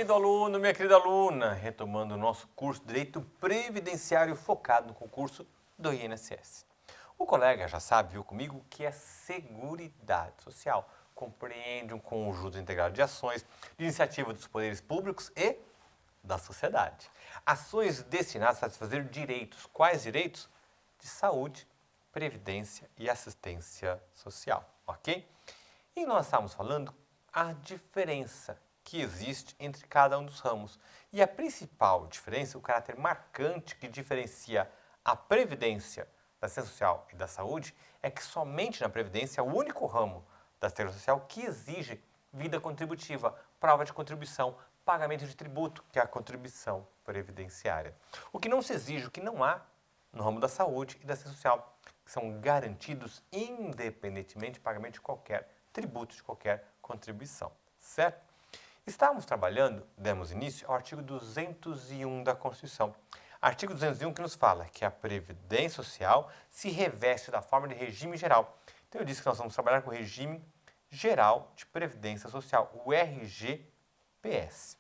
querido aluno, minha querida aluna, retomando o nosso curso de Direito Previdenciário focado no concurso do INSS. O colega já sabe, viu comigo, o que é Seguridade Social. Compreende um conjunto integrado de ações de iniciativa dos poderes públicos e da sociedade. Ações destinadas a satisfazer direitos. Quais direitos? De saúde, previdência e assistência social, ok? E nós estávamos falando a diferença que existe entre cada um dos ramos. E a principal diferença, o caráter marcante que diferencia a previdência da assistência social e da saúde, é que somente na previdência é o único ramo da assistência social que exige vida contributiva, prova de contribuição, pagamento de tributo, que é a contribuição previdenciária. O que não se exige, o que não há no ramo da saúde e da assistência social, que são garantidos independentemente de pagamento de qualquer tributo, de qualquer contribuição, certo? Estávamos trabalhando, demos início ao artigo 201 da Constituição. Artigo 201 que nos fala que a Previdência Social se reveste da forma de regime geral. Então eu disse que nós vamos trabalhar com o regime geral de Previdência Social, o RGPS.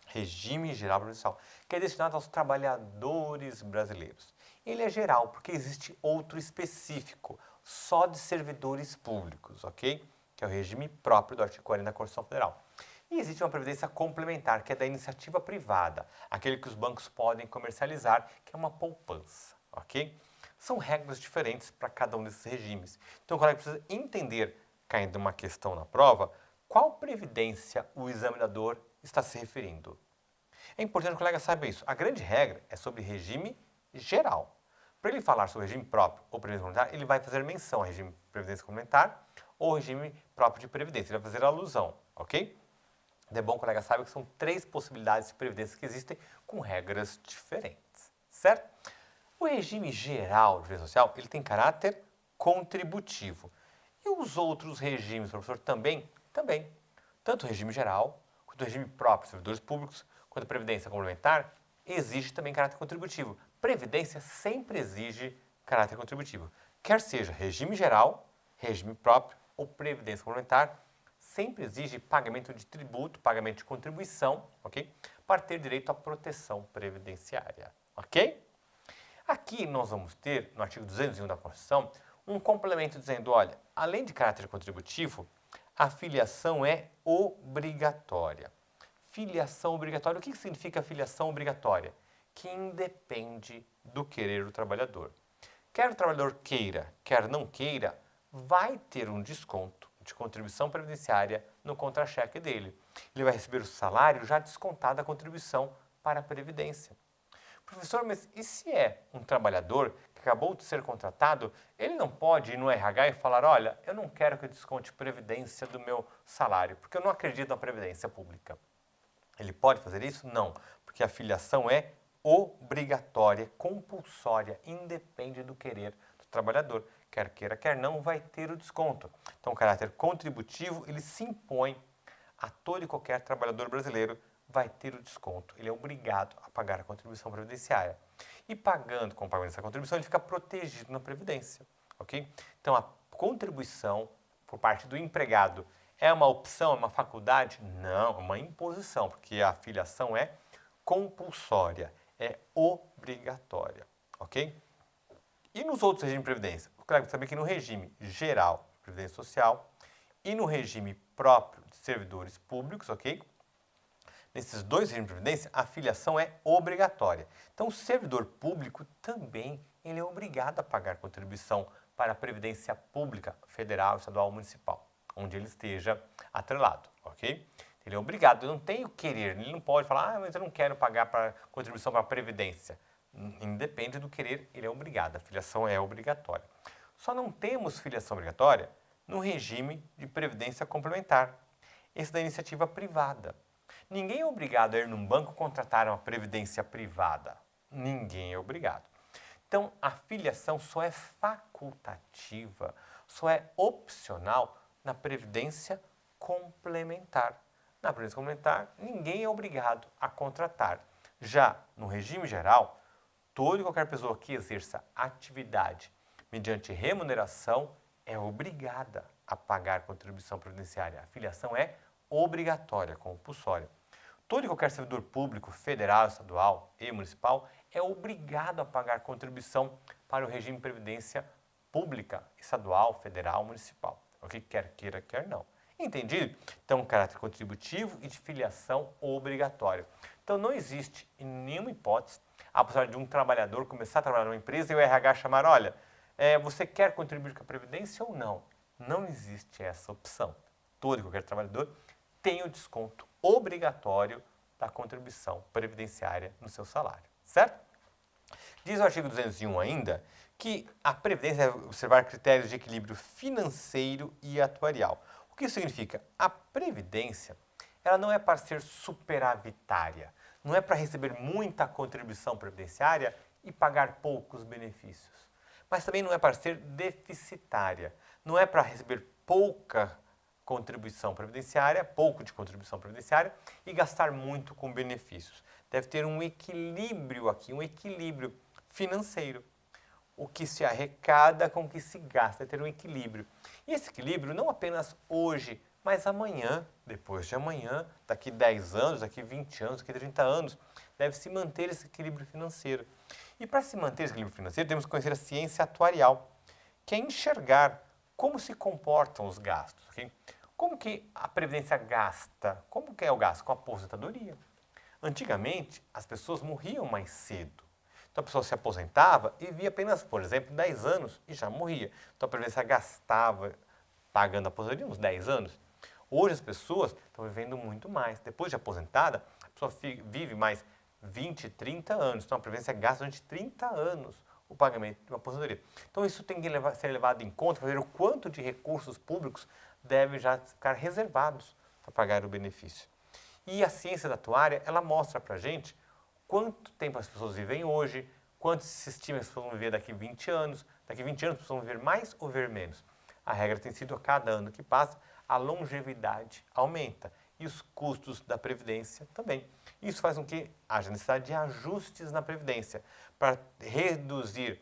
Regime Geral de Previdência Social, que é destinado aos trabalhadores brasileiros. Ele é geral porque existe outro específico, só de servidores públicos, ok? Que é o regime próprio do artigo 40 da Constituição Federal. E existe uma previdência complementar, que é da iniciativa privada, aquele que os bancos podem comercializar, que é uma poupança, ok? São regras diferentes para cada um desses regimes. Então o colega precisa entender, caindo uma questão na prova, qual previdência o examinador está se referindo. É importante que o colega saiba isso. A grande regra é sobre regime geral. Para ele falar sobre regime próprio ou previdência complementar, ele vai fazer menção ao regime de previdência complementar ou regime próprio de previdência. Ele vai fazer alusão, ok? É bom que o colega saiba que são 3 possibilidades de previdência que existem com regras diferentes, certo? O regime geral de previdência social, ele tem caráter contributivo. E os outros regimes, professor, também? Também. Tanto o regime geral, quanto o regime próprio de servidores públicos, quanto a previdência complementar, exige também caráter contributivo. Previdência sempre exige caráter contributivo. Quer seja regime geral, regime próprio ou previdência complementar, sempre exige pagamento de tributo, pagamento de contribuição, ok? Para ter direito à proteção previdenciária, ok? Aqui nós vamos ter, no artigo 201 da Constituição, um complemento dizendo, olha, além de caráter contributivo, a filiação é obrigatória. Filiação obrigatória, o que significa filiação obrigatória? Que independe do querer do trabalhador. Quer o trabalhador queira, quer não queira, vai ter um desconto de contribuição previdenciária no contra-cheque dele. Ele vai receber o salário já descontado a contribuição para a Previdência. Professor, mas e se é um trabalhador que acabou de ser contratado, ele não pode ir no RH e falar, olha, eu não quero que eu desconte Previdência do meu salário, porque eu não acredito na Previdência Pública. Ele pode fazer isso? Não, porque a filiação é obrigatória, compulsória, independe do querer do trabalhador. Quer queira, quer não, vai ter o desconto. Então, o caráter contributivo, ele se impõe a todo e qualquer trabalhador brasileiro, vai ter o desconto. Ele é obrigado a pagar a contribuição previdenciária. E pagando, com o pagamento dessa contribuição, ele fica protegido na Previdência, ok? Então, a contribuição por parte do empregado é uma opção, é uma faculdade? Não, é uma imposição, porque a filiação é compulsória, é obrigatória, ok? E nos outros regimes de previdência? Eu quero saber que no regime geral de previdência social e no regime próprio de servidores públicos, ok? Nesses 2 regimes de previdência, a filiação é obrigatória. Então, o servidor público também ele é obrigado a pagar contribuição para a previdência pública, federal, estadual, municipal, onde ele esteja atrelado, ok? Ele é obrigado, ele não tem o querer, ele não pode falar, mas eu não quero pagar para contribuição para a previdência. Independe do querer, ele é obrigado, a filiação é obrigatória. Só não temos filiação obrigatória no regime de previdência complementar, esse da iniciativa privada. Ninguém é obrigado a ir num banco contratar uma previdência privada. Ninguém é obrigado. Então, a filiação só é facultativa, só é opcional na previdência complementar. Na previdência complementar, ninguém é obrigado a contratar. Já no regime geral, toda e qualquer pessoa que exerça atividade mediante remuneração é obrigada a pagar contribuição previdenciária. A filiação é obrigatória, compulsória. Todo e qualquer servidor público, federal, estadual e municipal, é obrigado a pagar contribuição para o regime de previdência pública, estadual, federal, municipal. O que quer queira, quer não. Entendido? Então, um caráter contributivo e de filiação obrigatório. Então, não existe, em nenhuma hipótese, a possibilidade de um trabalhador começar a trabalhar numa empresa e o RH chamar, olha, você quer contribuir com a Previdência ou não? Não existe essa opção. Todo e qualquer trabalhador tem o desconto obrigatório da contribuição previdenciária no seu salário, certo? Diz o artigo 201 ainda que a Previdência deve observar critérios de equilíbrio financeiro e atuarial. O que isso significa? A Previdência, ela não é para ser superavitária, não é para receber muita contribuição previdenciária e pagar poucos benefícios. Mas também não é para ser deficitária, não é para receber pouca contribuição previdenciária, pouco de contribuição previdenciária e gastar muito com benefícios. Deve ter um equilíbrio aqui, um equilíbrio financeiro. O que se arrecada com o que se gasta, ter um equilíbrio. E esse equilíbrio não apenas hoje, mas amanhã, depois de amanhã, daqui 10 anos, daqui 20 anos, daqui 30 anos, deve se manter esse equilíbrio financeiro. E para se manter esse equilíbrio financeiro, temos que conhecer a ciência atuarial, que é enxergar como se comportam os gastos. Okay? Como que a Previdência gasta? Como que é o gasto? Com a aposentadoria. Antigamente, as pessoas morriam mais cedo. Então a pessoa se aposentava e vivia apenas, por exemplo, 10 anos e já morria. Então a Previdência gastava pagando a aposentadoria uns 10 anos. Hoje as pessoas estão vivendo muito mais. Depois de aposentada, a pessoa vive mais 20, 30 anos. Então a Previdência gasta durante 30 anos o pagamento de uma aposentadoria. Então isso tem que ser levado em conta para ver o quanto de recursos públicos devem já ficar reservados para pagar o benefício. E a ciência da atuária, ela mostra para a gente quanto tempo as pessoas vivem hoje, quanto se estima que as pessoas vão viver daqui 20 anos, daqui 20 anos as pessoas vão viver mais ou viver menos. A regra tem sido a cada ano que passa, a longevidade aumenta e os custos da Previdência também. Isso faz com que haja necessidade de ajustes na Previdência para reduzir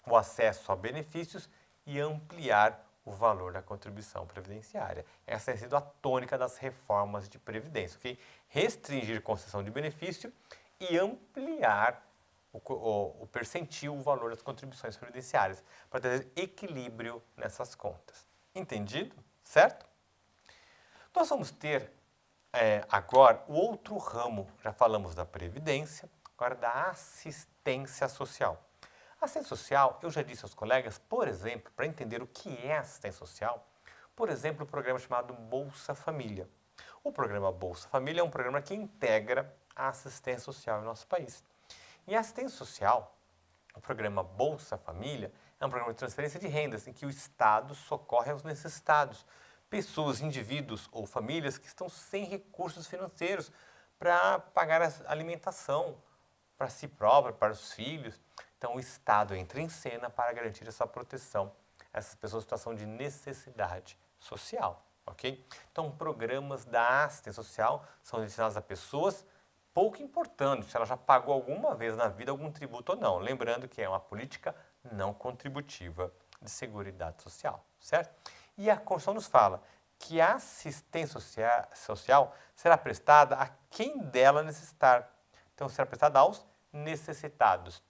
o acesso a benefícios e ampliar o valor da contribuição previdenciária. Essa tem sido a tônica das reformas de Previdência, ok? Restringir concessão de benefício e ampliar o percentil, o valor das contribuições previdenciárias, para ter equilíbrio nessas contas. Entendido? Certo? Nós vamos ter agora o outro ramo, já falamos da Previdência, agora da assistência social. Assistência social, eu já disse aos colegas, por exemplo, para entender o que é assistência social, por exemplo, o programa chamado Bolsa Família. O programa Bolsa Família é um programa que integra a assistência social em nosso país. E a assistência social, o programa Bolsa Família, é um programa de transferência de rendas em que o Estado socorre aos necessitados, pessoas, indivíduos ou famílias que estão sem recursos financeiros para pagar a alimentação para si próprio, para os filhos. Então, o Estado entra em cena para garantir essa proteção a essas pessoas em situação de necessidade social, ok? Então, programas da assistência social são destinados a pessoas pouco importando se ela já pagou alguma vez na vida algum tributo ou não. Lembrando que é uma política não contributiva de seguridade social, certo? E a Constituição nos fala que a assistência social será prestada a quem dela necessitar. Então, será prestada aos necessitados,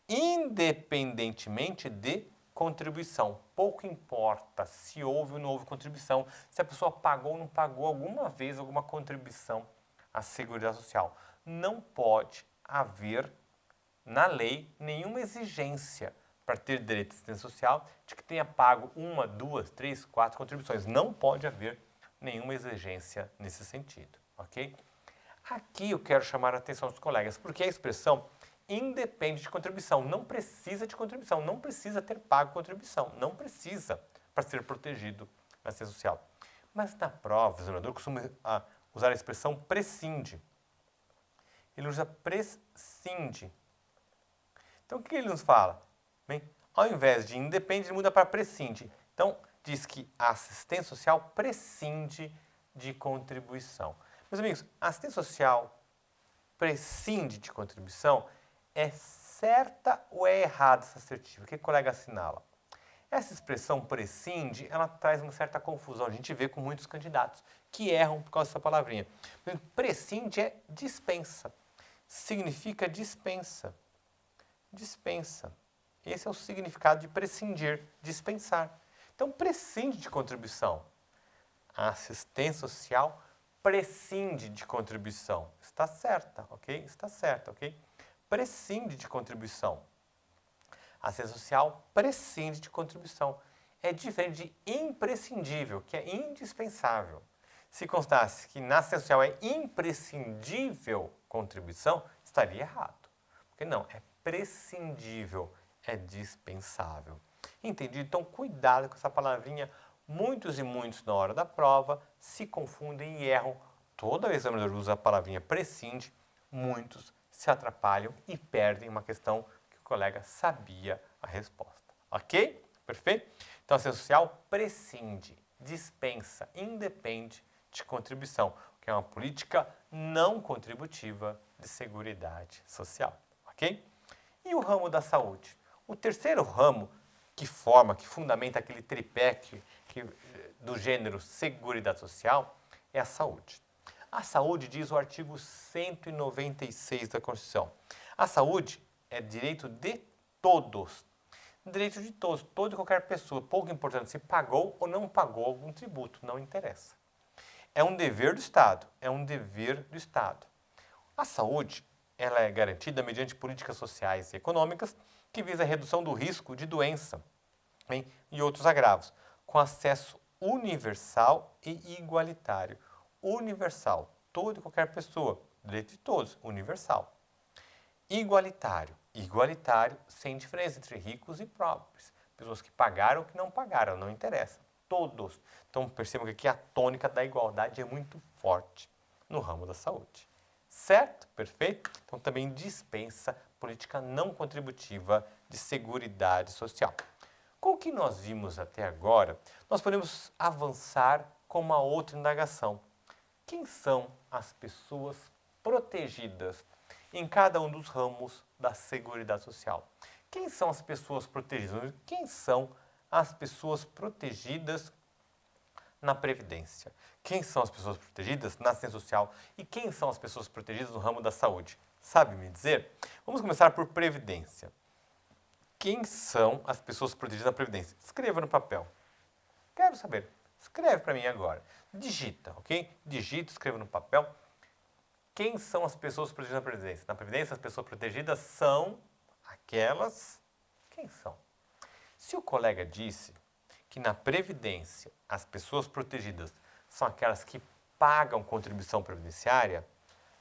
independentemente de contribuição. Pouco importa se houve ou não houve contribuição, se a pessoa pagou ou não pagou alguma vez alguma contribuição à Seguridade Social. Não pode haver na lei nenhuma exigência para ter direito à assistência social de que tenha pago 1, 2, 3, 4 contribuições. Não pode haver nenhuma exigência nesse sentido, ok? Aqui eu quero chamar a atenção dos colegas, porque a expressão independe de contribuição, não precisa de contribuição, não precisa ter pago contribuição, não precisa para ser protegido na assistência social. Mas na prova, o examinador costuma usar a expressão prescinde. Ele usa prescinde. Então, o que ele nos fala? Bem, ao invés de independe, ele muda para prescinde. Então, diz que a assistência social prescinde de contribuição. Meus amigos, a assistência social prescinde de contribuição é certa ou é errada essa assertiva? O que o colega assinala? Essa expressão prescinde, ela traz uma certa confusão. A gente vê com muitos candidatos que erram por causa dessa palavrinha. Prescinde é dispensa. Significa dispensa. Dispensa. Esse é o significado de prescindir, dispensar. Então, prescinde de contribuição. A assistência social prescinde de contribuição. Está certa, ok? Está certa, ok? Prescinde de contribuição. A assistência social prescinde de contribuição. É diferente de imprescindível, que é indispensável. Se constasse que na assistência social é imprescindível contribuição, estaria errado. Porque não, é prescindível, é dispensável. Entendido? Então, cuidado com essa palavrinha. Muitos e muitos, na hora da prova, se confundem e erram. Toda vez que o examinador usa a palavrinha prescinde, muitos se atrapalham e perdem uma questão que o colega sabia a resposta. Ok? Perfeito? Então, a assistência social prescinde, dispensa, independe de contribuição, que é uma política não contributiva de seguridade social. Ok? E o ramo da saúde? O terceiro ramo que fundamenta aquele tripé do gênero Seguridade Social é a saúde. A saúde diz o artigo 196 da Constituição. A saúde é direito de todos. Direito de todos, toda e qualquer pessoa, pouco importante se pagou ou não pagou algum tributo, não interessa. É um dever do Estado, é um dever do Estado. A saúde, ela é garantida mediante políticas sociais e econômicas que visam a redução do risco de doença, e outros agravos, com acesso universal e igualitário. Universal, toda e qualquer pessoa, direito de todos, universal. Igualitário, igualitário, sem diferença entre ricos e pobres. Pessoas que pagaram ou que não pagaram, não interessa. Todos. Então percebam que aqui a tônica da igualdade é muito forte no ramo da saúde. Certo? Perfeito? Então também dispensa política não contributiva de seguridade social. Com o que nós vimos até agora, nós podemos avançar com uma outra indagação. Quem são as pessoas protegidas em cada um dos ramos da Seguridade Social? Quem são as pessoas protegidas? Quem são as pessoas protegidas na Previdência? Quem são as pessoas protegidas na Assistência Social? E quem são as pessoas protegidas no ramo da saúde? Sabe me dizer? Vamos começar por Previdência. Quem são as pessoas protegidas na Previdência? Escreva no papel. Quero saber. Escreve para mim agora. Digita, ok? Digita, escreva no papel. Quem são as pessoas protegidas na Previdência? Na Previdência, as pessoas protegidas são aquelas... Quem são? Se o colega disse que na Previdência as pessoas protegidas são aquelas que pagam contribuição previdenciária,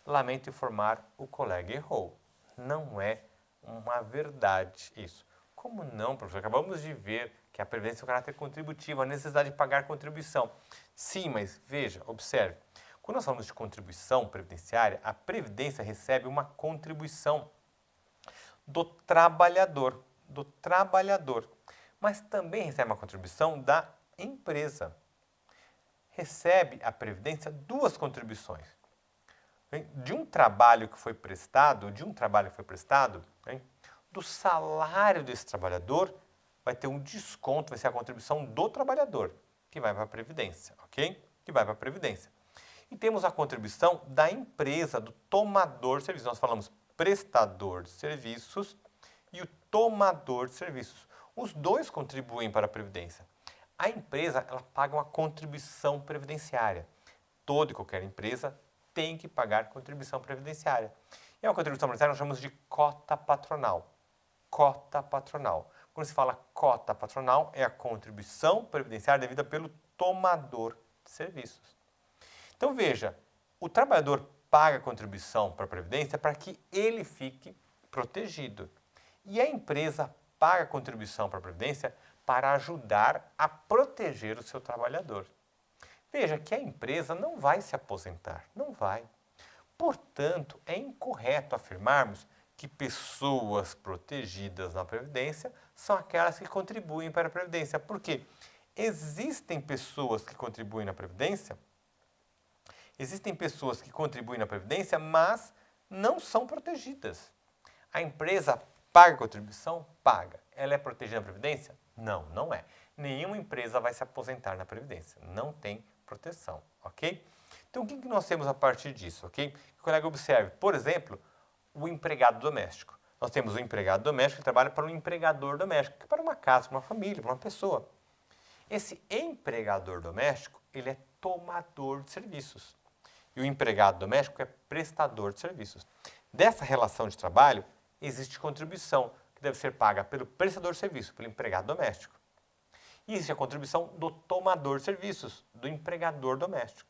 lamento informar, o colega errou. Não é uma verdade isso. Como não, professor? Acabamos de ver que a Previdência é um caráter contributivo, a necessidade de pagar contribuição. Sim, mas veja, observe. Quando nós falamos de contribuição previdenciária, a Previdência recebe uma contribuição do trabalhador, mas também recebe uma contribuição da empresa. Recebe a Previdência duas contribuições. De um trabalho que foi prestado, do salário desse trabalhador, vai ter um desconto, vai ser a contribuição do trabalhador, que vai para a Previdência, ok? Que vai para a Previdência. E temos a contribuição da empresa, do tomador de serviços. Nós falamos prestador de serviços e o tomador de serviços. Os dois contribuem para a Previdência. A empresa, ela paga uma contribuição previdenciária. Toda e qualquer empresa tem que pagar contribuição previdenciária. E uma contribuição previdenciária nós chamamos de cota patronal. Cota patronal. Quando se fala cota patronal, é a contribuição previdenciária devida pelo tomador de serviços. Então veja, o trabalhador paga contribuição para a Previdência para que ele fique protegido. E a empresa paga contribuição para a Previdência para ajudar a proteger o seu trabalhador. Veja que a empresa não vai se aposentar, não vai. Portanto, é incorreto afirmarmos que pessoas protegidas na Previdência são aquelas que contribuem para a Previdência. Por quê? Existem pessoas que contribuem na Previdência, mas não são protegidas. A empresa paga contribuição? Paga. Ela é protegida na Previdência? Não, não é. Nenhuma empresa vai se aposentar na Previdência. Não tem proteção, ok? Então, o que nós temos a partir disso, ok? O colega observe, por exemplo, o empregado doméstico. Nós temos o empregado doméstico que trabalha para um empregador doméstico, que é para uma casa, para uma família, para uma pessoa. Esse empregador doméstico, ele é tomador de serviços. E o empregado doméstico é prestador de serviços. Dessa relação de trabalho, existe contribuição, que deve ser paga pelo prestador de serviço, pelo empregado doméstico. E existe a contribuição do tomador de serviços, do empregador doméstico.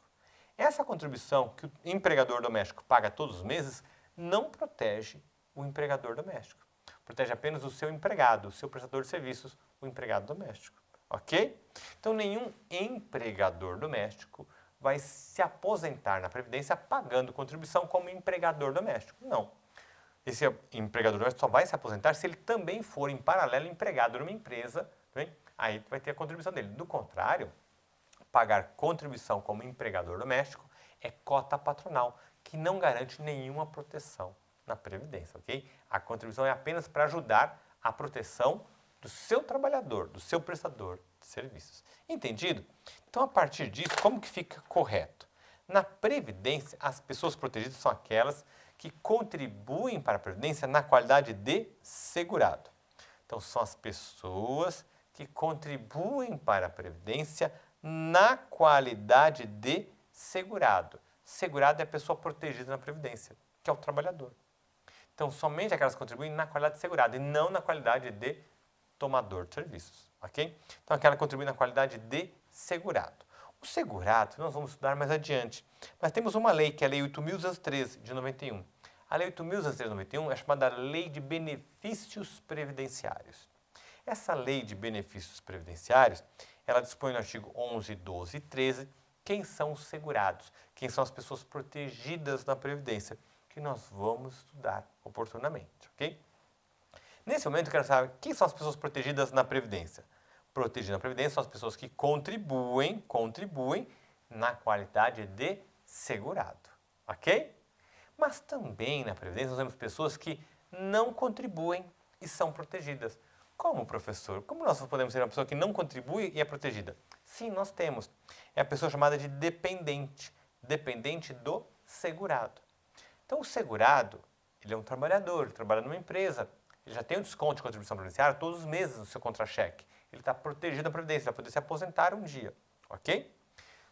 Essa contribuição que o empregador doméstico paga todos os meses não protege o empregador doméstico. Protege apenas o seu empregado, o seu prestador de serviços, o empregado doméstico. Ok? Então, nenhum empregador doméstico vai se aposentar na Previdência pagando contribuição como empregador doméstico. Não. Esse empregador doméstico só vai se aposentar se ele também for, em paralelo, empregado numa empresa. Bem? Aí vai ter a contribuição dele. Do contrário, pagar contribuição como empregador doméstico é cota patronal, que não garante nenhuma proteção na Previdência, ok? A contribuição é apenas para ajudar a proteção do seu trabalhador, do seu prestador de serviços. Entendido? Então, a partir disso, como que fica correto? Na Previdência, as pessoas protegidas são aquelas que contribuem para a Previdência na qualidade de segurado. Então, são as pessoas que contribuem para a Previdência na qualidade de segurado. Segurado é a pessoa protegida na Previdência, que é o trabalhador. Então, somente aquelas que contribuem na qualidade de segurado e não na qualidade de tomador de serviços, ok? Então, aquela que contribui na qualidade de segurado. O segurado nós vamos estudar mais adiante, mas temos uma lei, que é a Lei 8.213, de 91. A Lei 8.213, de 91 é chamada Lei de Benefícios Previdenciários. Essa Lei de Benefícios Previdenciários, ela dispõe no artigo 11, 12 e 13 quem são os segurados, quem são as pessoas protegidas na Previdência, que nós vamos estudar oportunamente, ok? Nesse momento, eu quero saber quem são as pessoas protegidas na Previdência. Protegidas na Previdência são as pessoas que contribuem na qualidade de segurado, ok? Mas também na Previdência nós temos pessoas que não contribuem e são protegidas. Como, professor? Como nós podemos ser uma pessoa que não contribui e é protegida? Sim, nós temos. É a pessoa chamada de dependente, dependente do segurado. Então, o segurado, ele é um trabalhador, ele trabalha numa empresa, ele já tem um desconto de contribuição previdenciária todos os meses no seu contra-cheque. Ele está protegido da Previdência, vai poder se aposentar um dia, ok?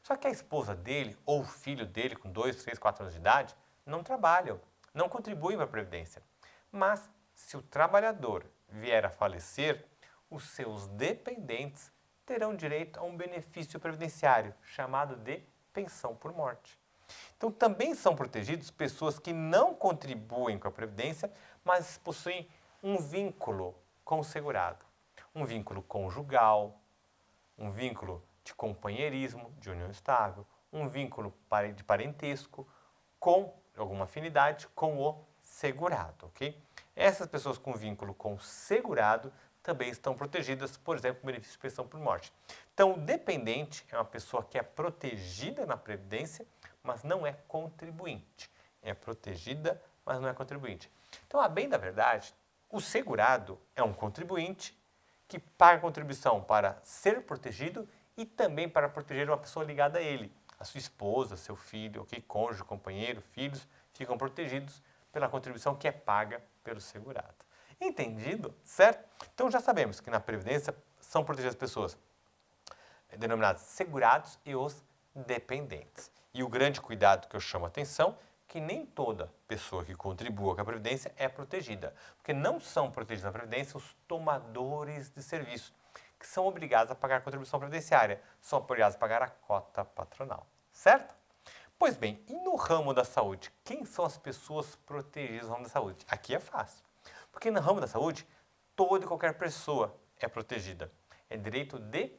Só que a esposa dele ou o filho dele, com 2, 3, 4 anos de idade, não trabalham, não contribuem para a Previdência. Mas, se o trabalhador vier a falecer, os seus dependentes terão direito a um benefício previdenciário, chamado de pensão por morte. Então, também são protegidos pessoas que não contribuem com a Previdência, mas possuem um vínculo com o segurado. Um vínculo conjugal, um vínculo de companheirismo, de união estável, um vínculo de parentesco com alguma afinidade com o segurado, ok? Essas pessoas com vínculo com o segurado também estão protegidas, por exemplo, com benefício de pensão por morte. Então, o dependente é uma pessoa que é protegida na Previdência, mas não é contribuinte. É protegida, mas não é contribuinte. Então, a bem da verdade, o segurado é um contribuinte que paga contribuição para ser protegido e também para proteger uma pessoa ligada a ele. A sua esposa, seu filho, ok? Cônjuge, companheiro, filhos, ficam protegidos pela contribuição que é paga pelo segurado. Entendido? Certo? Então já sabemos que na Previdência são protegidas as pessoas denominadas segurados e os dependentes. E o grande cuidado que eu chamo a atenção que nem toda pessoa que contribua com a Previdência é protegida, porque não são protegidos na Previdência os tomadores de serviço, que são obrigados a pagar a contribuição previdenciária, são obrigados a pagar a cota patronal, certo? Pois bem, e no ramo da saúde? Quem são as pessoas protegidas no ramo da saúde? Aqui é fácil, porque no ramo da saúde, toda e qualquer pessoa é protegida. É direito de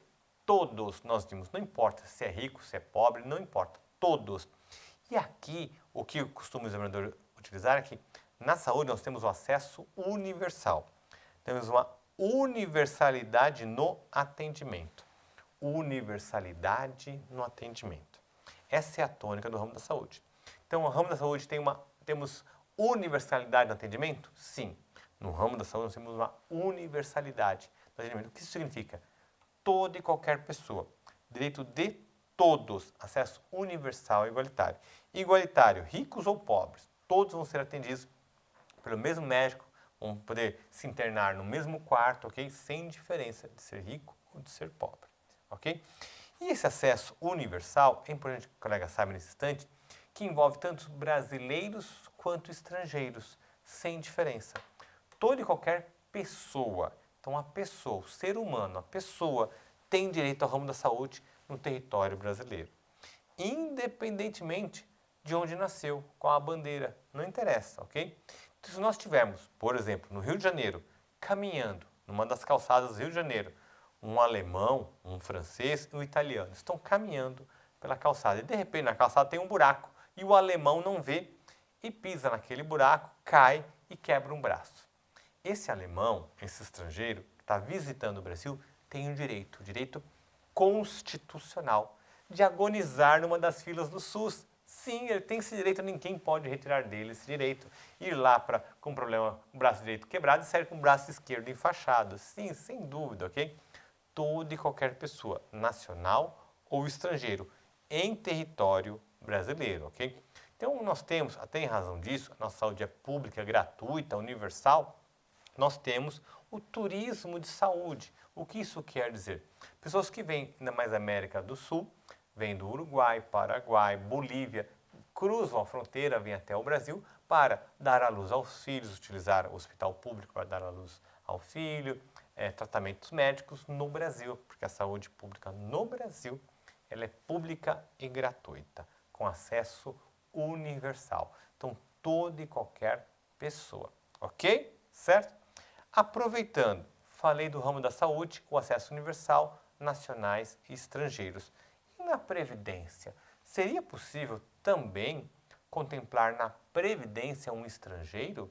todos, nós vimos, não importa se é rico, se é pobre, não importa, todos. E aqui, o que costuma o examinador utilizar é que na saúde nós temos o acesso universal. Temos uma universalidade no atendimento. Universalidade no atendimento. Essa é a tônica do ramo da saúde. Então, o ramo da saúde temos universalidade no atendimento? Sim. No ramo da saúde nós temos uma universalidade. O que isso significa? Toda e qualquer pessoa. Direito de todos. Acesso universal e igualitário. Igualitário, ricos ou pobres. Todos vão ser atendidos pelo mesmo médico, vão poder se internar no mesmo quarto, ok? Sem diferença de ser rico ou de ser pobre, ok? E esse acesso universal, é importante que o colega saiba nesse instante, que envolve tanto brasileiros quanto estrangeiros, sem diferença. Toda e qualquer pessoa, então a pessoa, o ser humano, a pessoa tem direito ao ramo da saúde no território brasileiro. Independentemente de onde nasceu, qual a bandeira, não interessa, ok? Então, se nós estivermos, por exemplo, no Rio de Janeiro, caminhando numa das calçadas do Rio de Janeiro, um alemão, um francês e um italiano estão caminhando pela calçada e de repente na calçada tem um buraco e o alemão não vê e pisa naquele buraco, cai e quebra um braço. Esse alemão, esse estrangeiro que está visitando o Brasil, tem o direito constitucional de agonizar numa das filas do SUS. Sim, ele tem esse direito, ninguém pode retirar dele esse direito. Ir lá com um problema, o braço direito quebrado e sair com o braço esquerdo enfaixado. Sim, sem dúvida, ok? Toda e qualquer pessoa, nacional ou estrangeiro, em território brasileiro, ok? Então, nós temos, até em razão disso, a nossa saúde é pública, gratuita, universal, nós temos o turismo de saúde. O que isso quer dizer? Pessoas que vêm, ainda mais da América do Sul, vêm do Uruguai, Paraguai, Bolívia, cruzam a fronteira, vêm até o Brasil para dar à luz aos filhos, utilizar o hospital público para dar à luz ao filho, tratamentos médicos no Brasil, porque a saúde pública no Brasil ela é pública e gratuita, com acesso universal. Então, toda e qualquer pessoa, ok? Certo? Aproveitando, falei do ramo da saúde, o acesso universal, nacionais e estrangeiros. E na Previdência, seria possível também contemplar na Previdência um estrangeiro?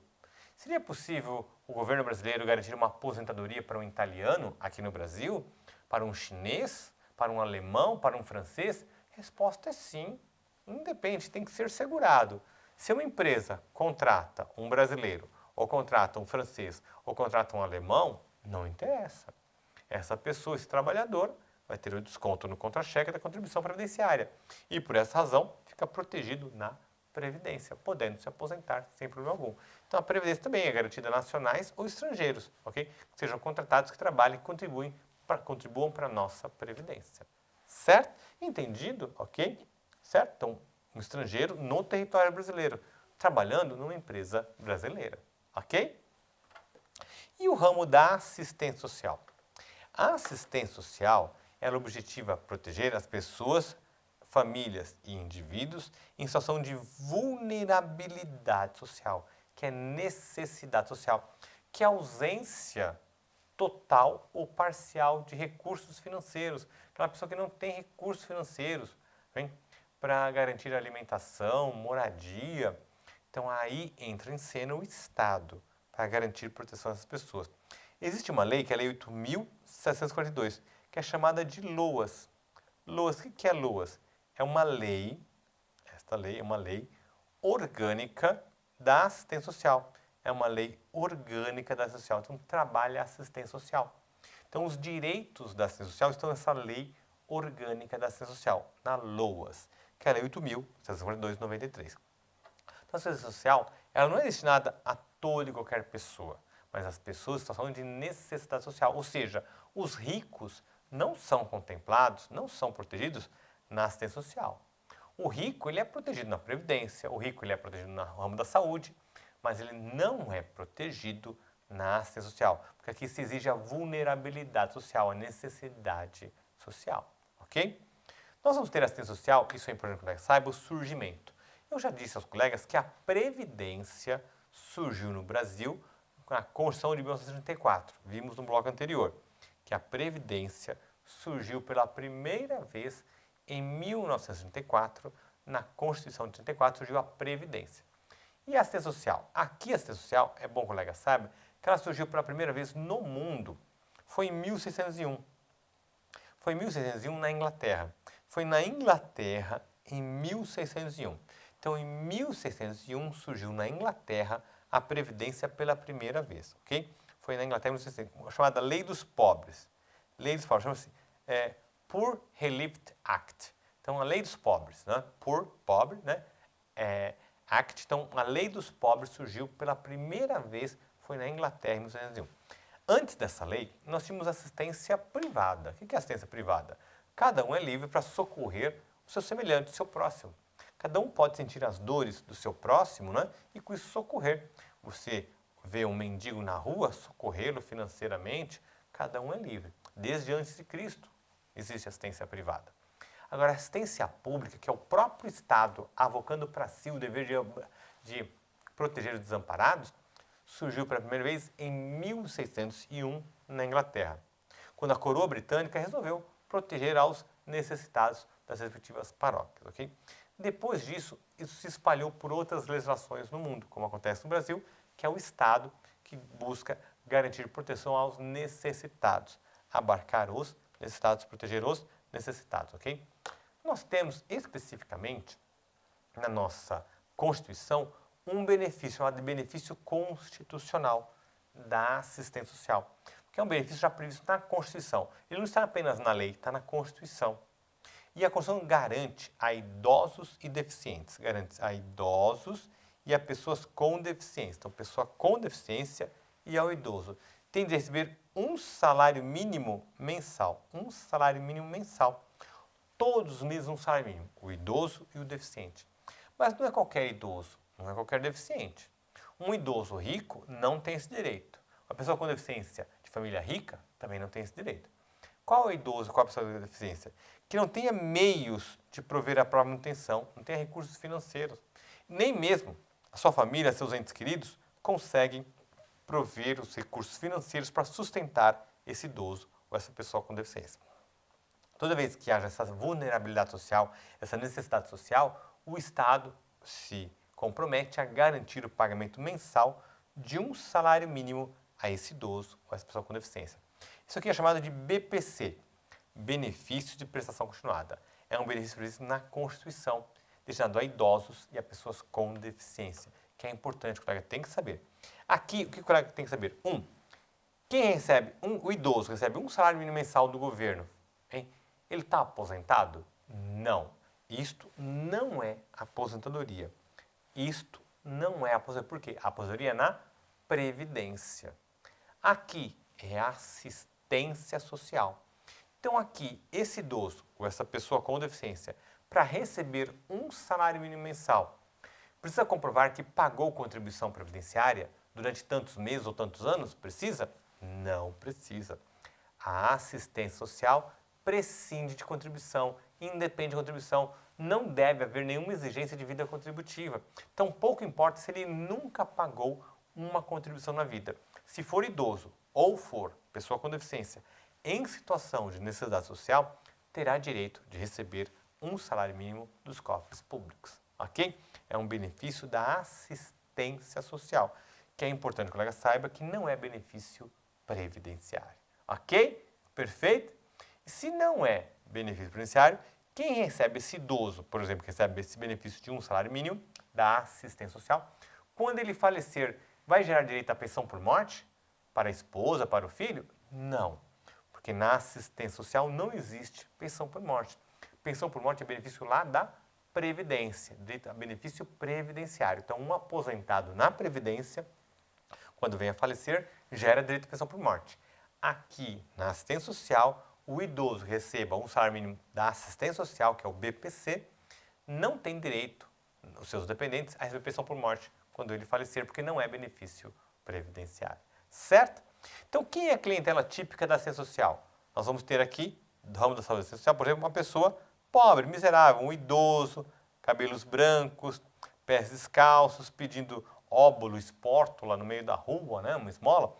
Seria possível o governo brasileiro garantir uma aposentadoria para um italiano aqui no Brasil? Para um chinês? Para um alemão? Para um francês? Resposta é sim. Independe, tem que ser segurado. Se uma empresa contrata um brasileiro, ou contrata um francês, ou contrata um alemão, não interessa. Essa pessoa, esse trabalhador, vai ter o desconto no contra-cheque da contribuição previdenciária. E por essa razão, fica protegido na Previdência, podendo se aposentar sem problema algum. Então a Previdência também é garantida a nacionais ou estrangeiros, ok? Que sejam contratados que trabalhem e contribuam para a nossa Previdência. Certo? Entendido? Ok? Certo? Então, um estrangeiro no território brasileiro, trabalhando numa empresa brasileira. Ok? E o ramo da assistência social? A assistência social, ela objetiva proteger as pessoas, famílias e indivíduos em situação de vulnerabilidade social, que é necessidade social, que é ausência total ou parcial de recursos financeiros. Aquela pessoa que não tem recursos financeiros para garantir alimentação, moradia. Então aí entra em cena o Estado para garantir proteção dessas pessoas. Existe uma lei, que é a Lei 8.742, que é chamada de LOAS. LOAS, o que é LOAS? É uma lei, esta lei é uma lei orgânica da assistência social. É uma lei orgânica da assistência social. Então, trabalha a assistência social. Então, os direitos da assistência social estão nessa lei orgânica da assistência social, na LOAS, que é a Lei 8.742 de 93. Então, a assistência social, ela não é destinada a toda e qualquer pessoa, mas as pessoas em situação de necessidade social. Ou seja, os ricos não são contemplados, não são protegidos na assistência social. O rico, ele é protegido na Previdência, o rico, ele é protegido no ramo da saúde, mas ele não é protegido na assistência social, porque aqui se exige a vulnerabilidade social, a necessidade social, ok? Nós vamos ter assistência social, isso é importante que o colega saiba, o surgimento. Eu já disse aos colegas que a Previdência surgiu no Brasil com a Constituição de 1934. Vimos no bloco anterior que a Previdência surgiu pela primeira vez em 1934, na Constituição de 34 surgiu a Previdência. E a assistência social? Aqui a assistência social, é bom que o colega saiba, que ela surgiu pela primeira vez no mundo. Foi em 1601. Foi em 1601 na Inglaterra. Foi na Inglaterra em 1601. Então, em 1601 surgiu na Inglaterra a Previdência pela primeira vez, ok? foi na Inglaterra, chamada Lei dos Pobres. Lei dos Pobres, chama-se Poor Relief Act. Então, a Lei dos Pobres, né? Poor, pobre, né? Act, então, a Lei dos Pobres surgiu pela primeira vez, foi na Inglaterra, em 1901. Antes dessa lei, nós tínhamos assistência privada. O que é assistência privada? Cada um é livre para socorrer o seu semelhante, o seu próximo. Cada um pode sentir as dores do seu próximo, né? E com isso socorrer. Você vê um mendigo na rua, socorrê-lo financeiramente, cada um é livre. Desde antes de Cristo existe assistência privada. Agora, a assistência pública, que é o próprio Estado avocando para si o dever de proteger os desamparados, surgiu pela primeira vez em 1601 na Inglaterra, quando a coroa britânica resolveu proteger aos necessitados das respectivas paróquias, ok? Depois disso, isso se espalhou por outras legislações no mundo, como acontece no Brasil, que é o Estado que busca garantir proteção aos necessitados, abarcar os necessitados, proteger os necessitados, ok? Nós temos especificamente na nossa Constituição um benefício chamado de benefício constitucional da assistência social, que é um benefício já previsto na Constituição. Ele não está apenas na lei, está na Constituição. E a Constituição garante a idosos e deficientes, garante a idosos e a pessoas com deficiência. Então, pessoa com deficiência e ao idoso tem de receber um salário mínimo mensal. Um salário mínimo mensal. Todos os meses um salário mínimo, o idoso e o deficiente. Mas não é qualquer idoso, não é qualquer deficiente. Um idoso rico não tem esse direito. Uma pessoa com deficiência de família rica também não tem esse direito. Qual é o idoso, qual é a pessoa com deficiência? Que não tenha meios de prover a própria manutenção, não tenha recursos financeiros. Nem mesmo a sua família, seus entes queridos, conseguem prover os recursos financeiros para sustentar esse idoso ou essa pessoa com deficiência. Toda vez que haja essa vulnerabilidade social, essa necessidade social, o Estado se compromete a garantir o pagamento mensal de um salário mínimo a esse idoso ou a essa pessoa com deficiência. Isso aqui é chamado de BPC, Benefício de Prestação Continuada. É um benefício previsto na Constituição, destinado a idosos e a pessoas com deficiência, que é importante, o colega tem que saber. Aqui, o que o colega tem que saber? Quem recebe, o idoso recebe um salário mínimo mensal do governo, hein? Ele está aposentado? Não. Isto não é aposentadoria. Isto não é aposentadoria. Por quê? A aposentadoria é na Previdência. Aqui é assistência social. Então aqui, esse idoso ou essa pessoa com deficiência, para receber um salário mínimo mensal, precisa comprovar que pagou contribuição previdenciária durante tantos meses ou tantos anos? Precisa? Não precisa. A assistência social prescinde de contribuição, independe de contribuição, não deve haver nenhuma exigência de vida contributiva. Então, pouco importa se ele nunca pagou uma contribuição na vida. Se for idoso ou for pessoa com deficiência em situação de necessidade social, terá direito de receber um salário mínimo dos cofres públicos, ok? É um benefício da assistência social, que é importante que o colega saiba que não é benefício previdenciário, ok? Perfeito? E se não é benefício previdenciário, quem recebe esse idoso, por exemplo, que recebe esse benefício de um salário mínimo da assistência social, quando ele falecer, vai gerar direito à pensão por morte? Para a esposa, para o filho? Não, porque na assistência social não existe pensão por morte. Pensão por morte é benefício lá da Previdência, direito a benefício previdenciário. Então, um aposentado na Previdência, quando vem a falecer, gera direito à pensão por morte. Aqui, na assistência social, o idoso receba um salário mínimo da assistência social, que é o BPC, não tem direito, os seus dependentes, a receber pensão por morte quando ele falecer, porque não é benefício previdenciário. Certo? Então, quem é a clientela típica da assistência social? Nós vamos ter aqui, do ramo da saúde social, por exemplo, uma pessoa pobre, miserável, um idoso, cabelos brancos, pés descalços, pedindo óbolo, espórtula no meio da rua, né, uma esmola.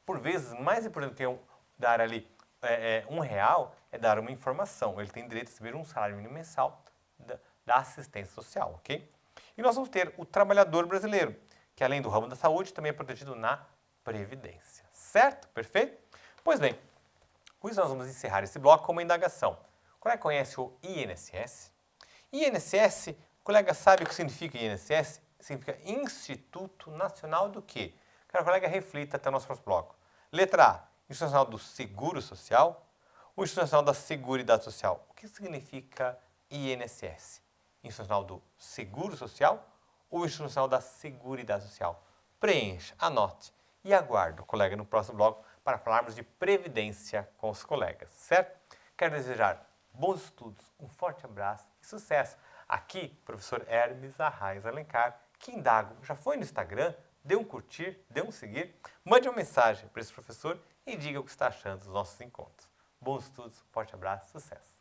Por vezes, mais importante que dar ali R$1 é dar uma informação. Ele tem direito a receber um salário mínimo mensal da assistência social, ok? E nós vamos ter o trabalhador brasileiro, que além do ramo da saúde, também é protegido na Previdência. Certo? Perfeito? Pois bem, com isso nós vamos encerrar esse bloco com uma indagação. O colega conhece o INSS? INSS, o colega sabe o que significa INSS? Significa Instituto Nacional do quê? Quero que o colega reflita até o nosso próximo bloco. Letra A, Instituto Nacional do Seguro Social. O Instituto Nacional da Seguridade Social. O que significa INSS? Instituto Nacional do Seguro Social ou Instituto Nacional da Seguridade Social? Preencha, anote e aguardo o colega no próximo bloco para falarmos de previdência com os colegas, certo? Quero desejar bons estudos, um forte abraço e sucesso. Aqui, professor Hermes Arraes Alencar, que indago, já foi no Instagram? Dê um curtir, dê um seguir, mande uma mensagem para esse professor e diga o que está achando dos nossos encontros. Bons estudos, forte abraço, sucesso!